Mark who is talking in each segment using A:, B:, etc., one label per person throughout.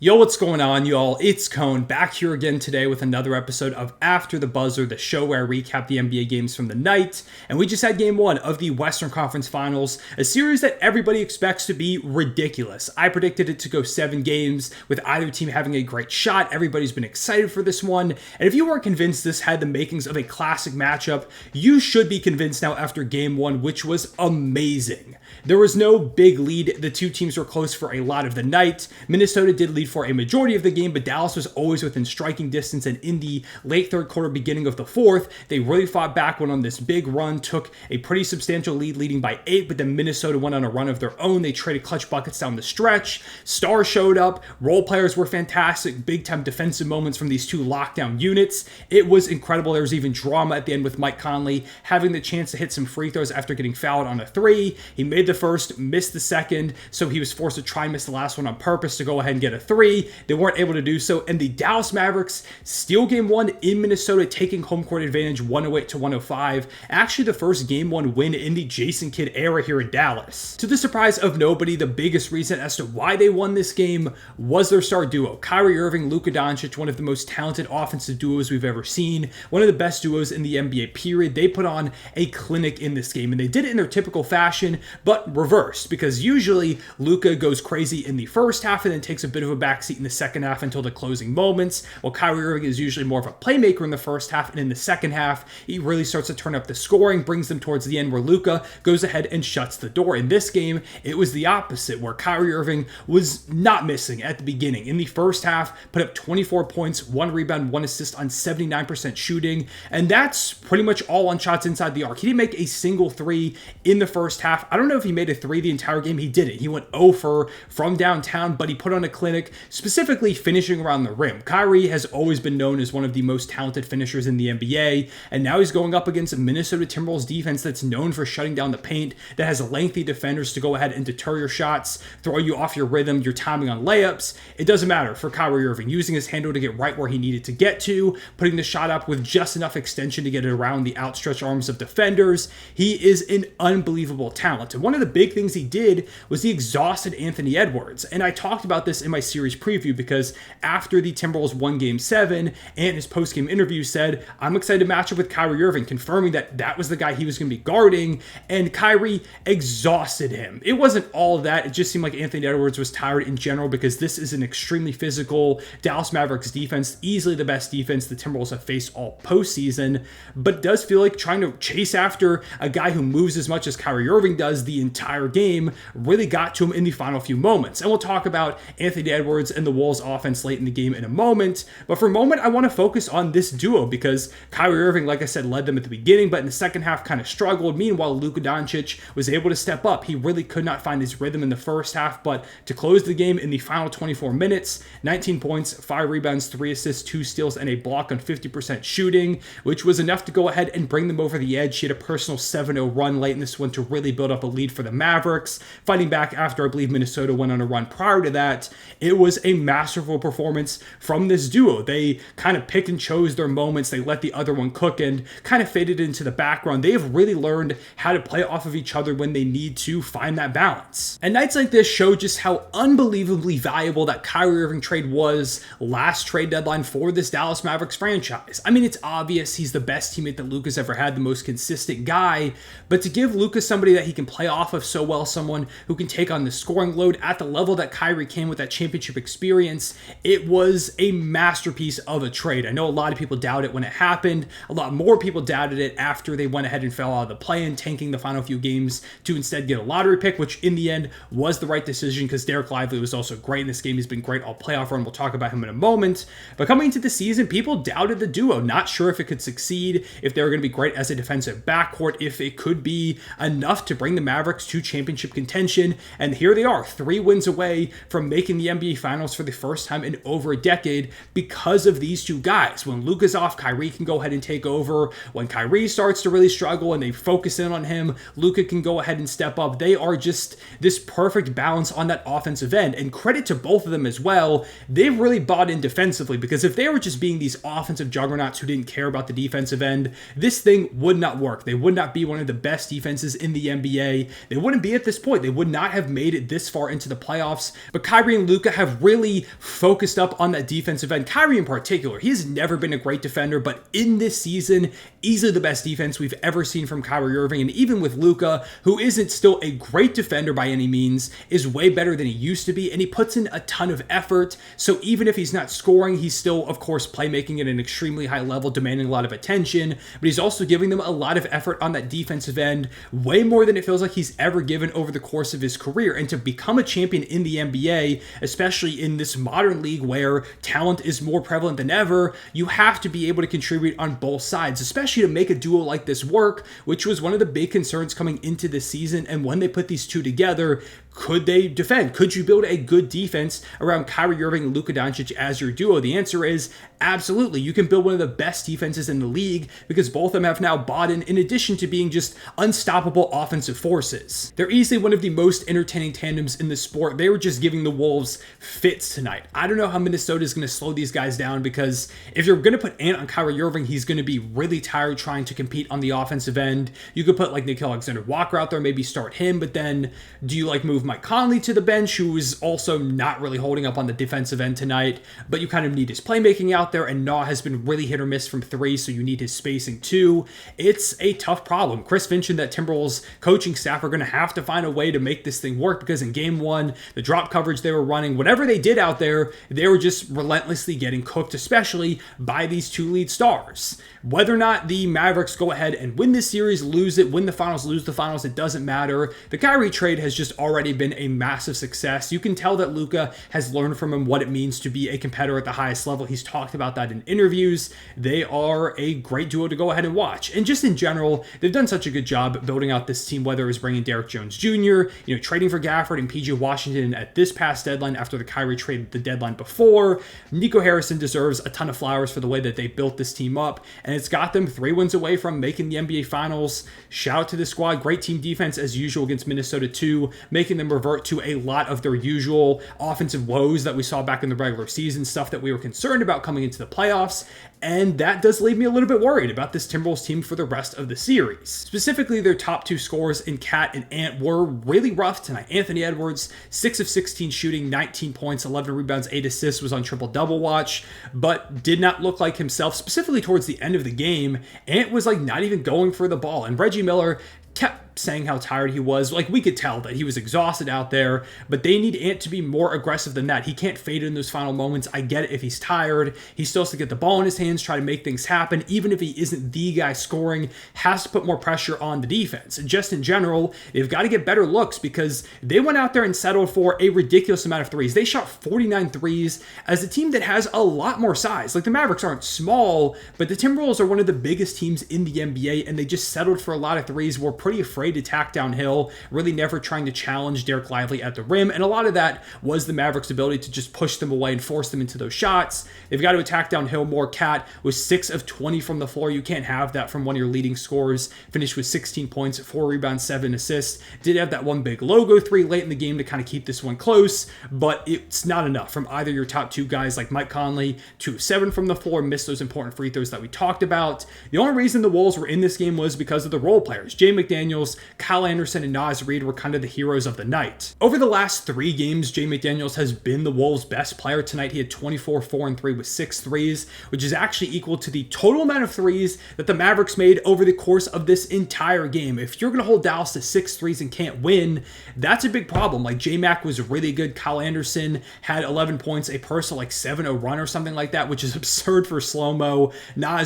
A: Yo, what's going on, y'all? It's Cone back here again today with another episode of After the Buzzer, the show where I recap the NBA games from the night. And we just had game one of the Western Conference Finals, a series that everybody expects to be ridiculous. I predicted it to go 7 games with either team having a great shot. Everybody's been excited for this one. And if you weren't convinced this had the makings of a classic matchup, you should be convinced now after game one, which was amazing. There was no big lead. The two teams were close for a lot of the night. Minnesota did lead for a majority of the game, but Dallas was always within striking distance, and in the late third quarter, beginning of the fourth, they really fought back, went on this big run, took a pretty substantial lead, leading by 8, but then Minnesota went on a run of their own. They traded clutch buckets down the stretch. Stars showed up. Role players were fantastic. Big-time defensive moments from these two lockdown units. It was incredible. There was even drama at the end with Mike Conley having the chance to hit some free throws after getting fouled on a 3. He made the first, missed the second, so he was forced to try and miss the last one on purpose to go ahead and get a 3. They weren't able to do so, and the Dallas Mavericks steal game 1 in Minnesota, taking home court advantage 108-105. Actually, the first game 1 win in the Jason Kidd era here in Dallas. To the surprise of nobody, the biggest reason as to why they won this game was their star duo, Kyrie Irving, Luka Doncic, one of the most talented offensive duos we've ever seen, one of the best duos in the NBA period. They put on a clinic in this game, and they did it in their typical fashion, but reversed, because usually Luka goes crazy in the first half and then takes a bit of a backseat in the second half until the closing moments, while Kyrie Irving is usually more of a playmaker in the first half, and in the second half, he really starts to turn up the scoring, brings them towards the end where Luka goes ahead and shuts the door. In this game, it was the opposite, where Kyrie Irving was not missing at the beginning. In the first half, put up 24 points, 1 rebound, 1 assist on 79% shooting, and that's pretty much all on shots inside the arc. He didn't make a single 3 in the first half. I don't know if he made a 3 the entire game. He didn't. He went 0 for from downtown, but he put on a clinic, specifically finishing around the rim. Kyrie has always been known as one of the most talented finishers in the NBA, and now he's going up against a Minnesota Timberwolves defense that's known for shutting down the paint, that has lengthy defenders to go ahead and deter your shots, throw you off your rhythm, your timing on layups. It doesn't matter for Kyrie Irving, using his handle to get right where he needed to get to, putting the shot up with just enough extension to get it around the outstretched arms of defenders. He is an unbelievable talent, and one of the big things he did was he exhausted Anthony Edwards, and I talked about this in my series preview, because after the Timberwolves won Game 7, and his post-game interview said, I'm excited to match up with Kyrie Irving, confirming that that was the guy he was going to be guarding, and Kyrie exhausted him. It wasn't all of that. It just seemed like Anthony Edwards was tired in general, because this is an extremely physical Dallas Mavericks defense, easily the best defense the Timberwolves have faced all postseason, but it does feel like trying to chase after a guy who moves as much as Kyrie Irving does the entire game really got to him in the final few moments. And we'll talk about Anthony Edwards and the Wolves offense late in the game in a moment, but for a moment I want to focus on this duo, because Kyrie Irving, like I said, led them at the beginning, but in the second half kind of struggled. Meanwhile, Luka Doncic was able to step up. He really could not find his rhythm in the first half, but to close the game in the final 24 minutes, 19 points, 5 rebounds, 3 assists, 2 steals, and a block on 50% shooting, which was enough to go ahead and bring them over the edge. She had a personal 7-0 run late in this one to really build up a lead for the Mavericks, fighting back after I believe Minnesota went on a run prior to that. It was a masterful performance from this duo. They kind of picked and chose their moments. They let the other one cook and kind of faded into the background. They have really learned how to play off of each other when they need to find that balance. And nights like this show just how unbelievably valuable that Kyrie Irving trade was last trade deadline for this Dallas Mavericks franchise. I mean, it's obvious he's the best teammate that Luka's ever had, the most consistent guy, but to give Luka somebody that he can play off of so well, someone who can take on the scoring load at the level that Kyrie came with that championship experience, it was a masterpiece of a trade. I know a lot of people doubted it when it happened. A lot more people doubted it after they went ahead and fell out of the play-in, tanking the final few games to instead get a lottery pick, which in the end was the right decision, because Dereck Lively was also great in this game. He's been great all playoff run. We'll talk about him in a moment. But coming into the season, people doubted the duo, not sure if it could succeed, if they were going to be great as a defensive backcourt, if it could be enough to bring the Mavericks to championship contention. And here they are, 3 wins away from making the NBA Finals for the first time in over a decade because of these two guys. When Luka's off, Kyrie can go ahead and take over. When Kyrie starts to really struggle and they focus in on him, Luka can go ahead and step up. They are just this perfect balance on that offensive end. And credit to both of them as well. They've really bought in defensively, because if they were just being these offensive juggernauts who didn't care about the defensive end, this thing would not work. They would not be one of the best defenses in the NBA. They wouldn't be at this point. They would not have made it this far into the playoffs. But Kyrie and Luka have have really focused up on that defensive end. Kyrie in particular, he has never been a great defender, but in this season, easily the best defense we've ever seen from Kyrie Irving. And even with Luka, who isn't still a great defender by any means, is way better than he used to be, and he puts in a ton of effort. So even if he's not scoring, he's still, of course, playmaking at an extremely high level, demanding a lot of attention, but he's also giving them a lot of effort on that defensive end, way more than it feels like he's ever given over the course of his career. And to become a champion in the NBA, especially in this modern league where talent is more prevalent than ever, you have to be able to contribute on both sides, especially to make a duo like this work, which was one of the big concerns coming into this season. And when they put these two together, could they defend? Could you build a good defense around Kyrie Irving and Luka Doncic as your duo? The answer is absolutely. You can build one of the best defenses in the league because both of them have now bought in addition to being just unstoppable offensive forces. They're easily one of the most entertaining tandems in the sport. They were just giving the Wolves fits tonight. I don't know how Minnesota is going to slow these guys down, because if you're going to put Ant on Kyrie Irving, he's going to be really tired trying to compete on the offensive end. You could put like Nickeil Alexander-Walker out there, maybe start him, but then do you like move Mike Conley to the bench, who is also not really holding up on the defensive end tonight, but you kind of need his playmaking out there, and Nah has been really hit or miss from three, so you need his spacing too. It's a tough problem. Chris mentioned that Timberwolves coaching staff are going to have to find a way to make this thing work, because in game one, the drop coverage they were running, whatever they did out there, they were just relentlessly getting cooked, especially by these two lead stars. Whether or not the Mavericks go ahead and win this series, lose it, win the finals, lose the finals, it doesn't matter. The Kyrie trade has just already been a massive success. You can tell that Luka has learned from him what it means to be a competitor at the highest level. He's talked about that in interviews. They are a great duo to go ahead and watch. And just in general, they've done such a good job building out this team, whether it was bringing Derrick Jones Jr., trading for Gafford and PJ Washington at this past deadline after the Kyrie trade the deadline before. Nico Harrison deserves a ton of flowers for the way that they built this team up, and it's got them 3 wins away from making the NBA Finals. Shout out to the squad. Great team defense as usual against Minnesota too, making them revert to a lot of their usual offensive woes that we saw back in the regular season, stuff that we were concerned about coming into the playoffs. And that does leave me a little bit worried about this Timberwolves team for the rest of the series. Specifically, their top 2 scorers in Cat and Ant were really rough tonight. Anthony Edwards, 6 of 16 shooting, 19 points, 11 rebounds, 8 assists, was on triple-double watch, but did not look like himself, specifically towards the end of the game. Ant was like not even going for the ball, and Reggie Miller kept saying how tired he was. Like, we could tell that he was exhausted out there, but they need Ant to be more aggressive than that. He can't fade in those final moments. I get it if he's tired. He still has to get the ball in his hands, try to make things happen. Even if he isn't the guy scoring, has to put more pressure on the defense. And just in general, they've got to get better looks, because they went out there and settled for a ridiculous amount of threes. They shot 49 threes as a team that has a lot more size. Like, the Mavericks aren't small, but the Timberwolves are one of the biggest teams in the NBA, and they just settled for a lot of threes. We're pretty afraid to attack downhill, really never trying to challenge Dereck Lively at the rim, and a lot of that was the Mavericks' ability to just push them away and force them into those shots. They've got to attack downhill more. Cat was 6 of 20 from the floor. You can't have that from one of your leading scorers. Finished with 16 points, 4 rebounds, 7 assists. Did have that one big logo 3 late in the game to kind of keep this one close, but it's not enough from either your top 2 guys like Mike Conley. 2 of 7 from the floor, missed those important free throws that we talked about. The only reason the Wolves were in this game was because of the role players. Jaden McDaniels, Kyle Anderson, and Reid were kind of the heroes of the night. Over the last 3 games, Jaden McDaniels has been the Wolves' best player. Tonight, he had 24, 4, and 3 with 6 threes, which is actually equal to the total amount of threes that the Mavericks made over the course of this entire game. If you're going to hold Dallas to 6 threes and can't win, that's a big problem. Like, J-Mac was really good. Kyle Anderson had 11 points, a personal like 7-0 run or something like that, which is absurd for slow-mo.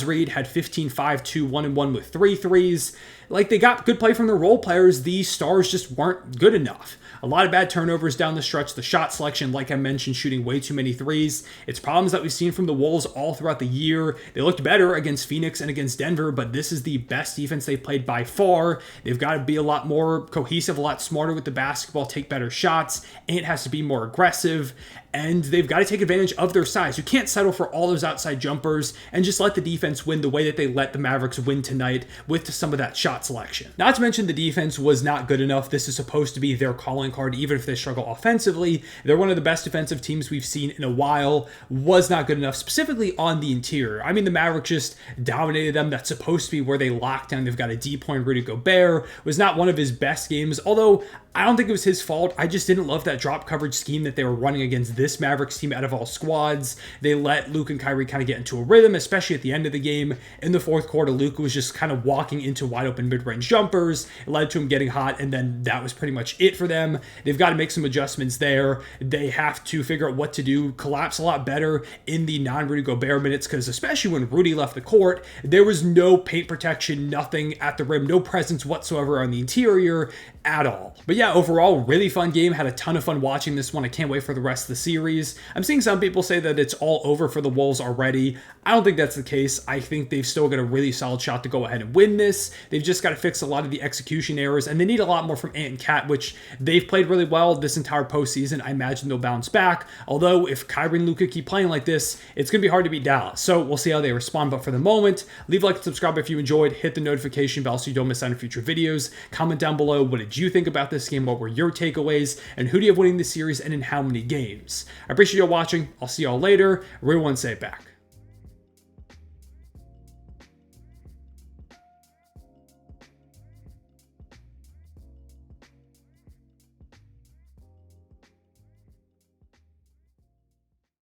A: Reid had 15, 5, 2, 1, and 1 with 3 threes. Like, they got good play from the role players. The stars just weren't good enough. A lot of bad turnovers down the stretch. The shot selection, like I mentioned, shooting way too many threes. It's problems that we've seen from the Wolves all throughout the year. They looked better against Phoenix and against Denver, but this is the best defense they've played by far. They've got to be a lot more cohesive, a lot smarter with the basketball, take better shots. Ant has to be more aggressive, and they've got to take advantage of their size. You can't settle for all those outside jumpers and just let the defense win the way that they let the Mavericks win tonight with some of that shot selection. Not to mention the defense was not good enough. This is supposed to be their calling card, even if they struggle offensively. They're one of the best defensive teams we've seen in a while. Was not good enough, specifically on the interior. I mean, the Mavericks just dominated them. That's supposed to be where they locked down. They've got a D-point. Rudy Gobert was not one of his best games, although I don't think it was his fault. I just didn't love that drop coverage scheme that they were running against this Mavericks team out of all squads. They let Luka and Kyrie kind of get into a rhythm, especially at the end of the game. In the fourth quarter, Luka was just kind of walking into wide open mid-range jumpers. It led to him getting hot, and then that was pretty much it for them. They've got to make some adjustments there. They have to figure out what to do, collapse a lot better in the non-Rudy Gobert minutes, because especially when Rudy left the court, there was no paint protection, nothing at the rim, no presence whatsoever on the interior at all. But yeah, overall, really fun game. Had a ton of fun watching this one. I can't wait for the rest of the series. I'm seeing some people say that it's all over for the Wolves already. I don't think that's the case. I think they've still got a really solid shot to go ahead and win this. They've just got to fix a lot of the execution errors, and they need a lot more from Ant and Cat, which they've played really well this entire postseason. I imagine they'll bounce back. Although, if Kyrie and Luka keep playing like this, it's going to be hard to beat Dallas. So we'll see how they respond. But for the moment, leave a like and subscribe if you enjoyed. Hit the notification bell so you don't miss out on future videos. Comment down below, what did you think about this game? What were your takeaways? And who do you have winning the series and in how many games? I appreciate you all watching. I'll see y'all later. Everyone say it back.